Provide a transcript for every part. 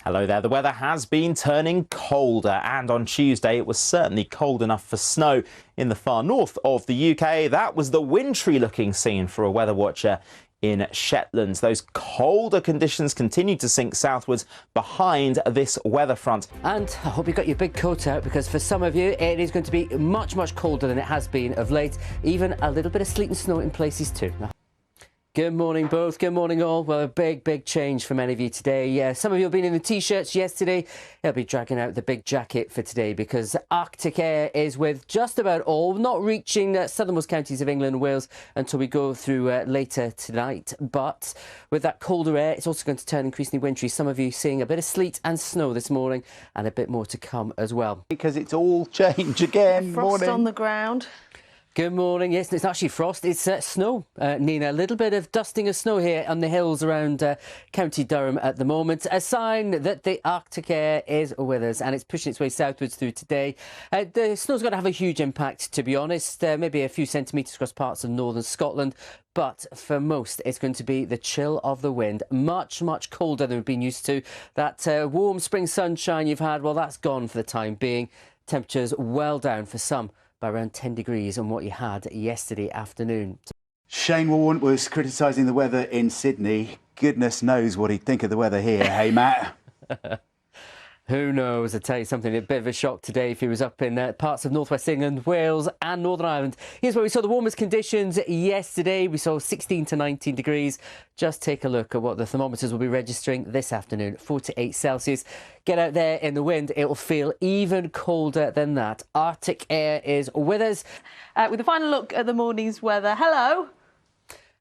Hello there. The weather has been turning colder, and on Tuesday it was certainly cold enough for snow in the far north of the UK. That was the wintry looking scene for a weather watcher in Shetland. Those colder conditions continue to sink southwards behind this weather front. And I hope you got your big coat out, because for some of you it is going to be much colder than it has been of late. Even a little bit of sleet and snow in places too. Good morning both, good morning all. Well, a big change for many of you today. Some of you have been in the t-shirts yesterday. I'll be dragging out the big jacket for today, because Arctic air is with just about all, not reaching southernmost counties of England and Wales until we go through later tonight. But with that colder air, it's also going to turn increasingly wintry. Some of you seeing a bit of sleet and snow this morning, and a bit more to come as well. Because it's all changed again. Frost Morning. on the ground. Good morning. Yes, it's actually frost. It's snow, Nina. A little bit of dusting of snow here on the hills around County Durham at the moment. A sign that the Arctic air is with us, and it's pushing its way southwards through today. The snow's going to have a huge impact, to be honest. Maybe a few centimetres across parts of northern Scotland. But for most, it's going to be the chill of the wind. Much colder than we've been used to. That warm spring sunshine you've had, well, that's gone for the time being. Temperatures well down for some, by around 10 degrees on what you had yesterday afternoon. Shane Warne was criticising the weather in Sydney. Goodness knows what he'd think of the weather here, hey Matt? Who knows? I tell you something, a bit of a shock today if he was up in parts of northwest England, Wales and Northern Ireland. Here's where we saw the warmest conditions yesterday. We saw 16 to 19 degrees. Just take a look at what the thermometers will be registering this afternoon, 4 to 8 Celsius. Get out there in the wind, it will feel even colder than that. Arctic air is with us. With a final look at the morning's weather. Hello.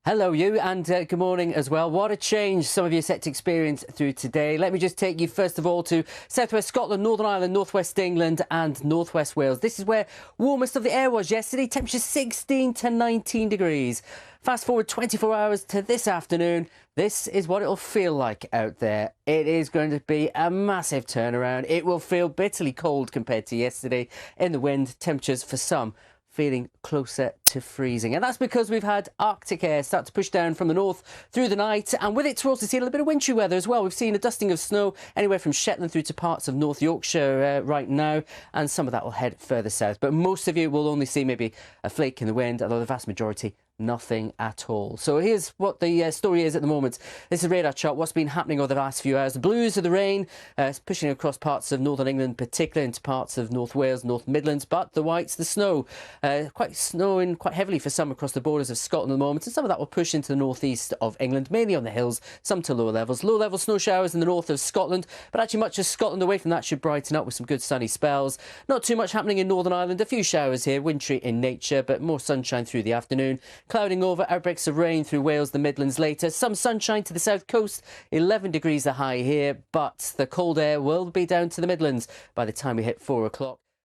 Hello you, and good morning as well. What a change some of you are set to experience through today. Let me just take you first of all to southwest Scotland, Northern Ireland, northwest England and northwest Wales. This is where warmest of the air was yesterday, temperature 16 to 19 degrees. Fast forward 24 hours to this afternoon. This is what it'll feel like out there. It is going to be a massive turnaround. It will feel bitterly cold compared to yesterday. In the wind, temperatures for some feeling closer to freezing. And that's because we've had Arctic air start to push down from the north through the night. And with it, we're also seeing a little bit of wintry weather as well. We've seen a dusting of snow anywhere from Shetland through to parts of North Yorkshire right now. And some of that will head further south. But most of you will only see maybe a flake in the wind, although the vast majority nothing at all. So here's what the story is at the moment. This is a radar chart. What's been happening over the last few hours? The blues are the rain, pushing across parts of northern England, particularly into parts of North Wales, North Midlands. But the whites, the snow, quite snowing quite heavily for some across the borders of Scotland at the moment. And some of that will push into the northeast of England, mainly on the hills, some to lower levels. Low level snow showers in the north of Scotland, but actually much of Scotland away from that should brighten up with some good sunny spells. Not too much happening in Northern Ireland. A few showers here, wintry in nature, but more sunshine through the afternoon. Clouding over, outbreaks of rain through Wales, the Midlands later. Some sunshine to the south coast, 11 degrees the high here, but the cold air will be down to the Midlands by the time we hit 4 o'clock.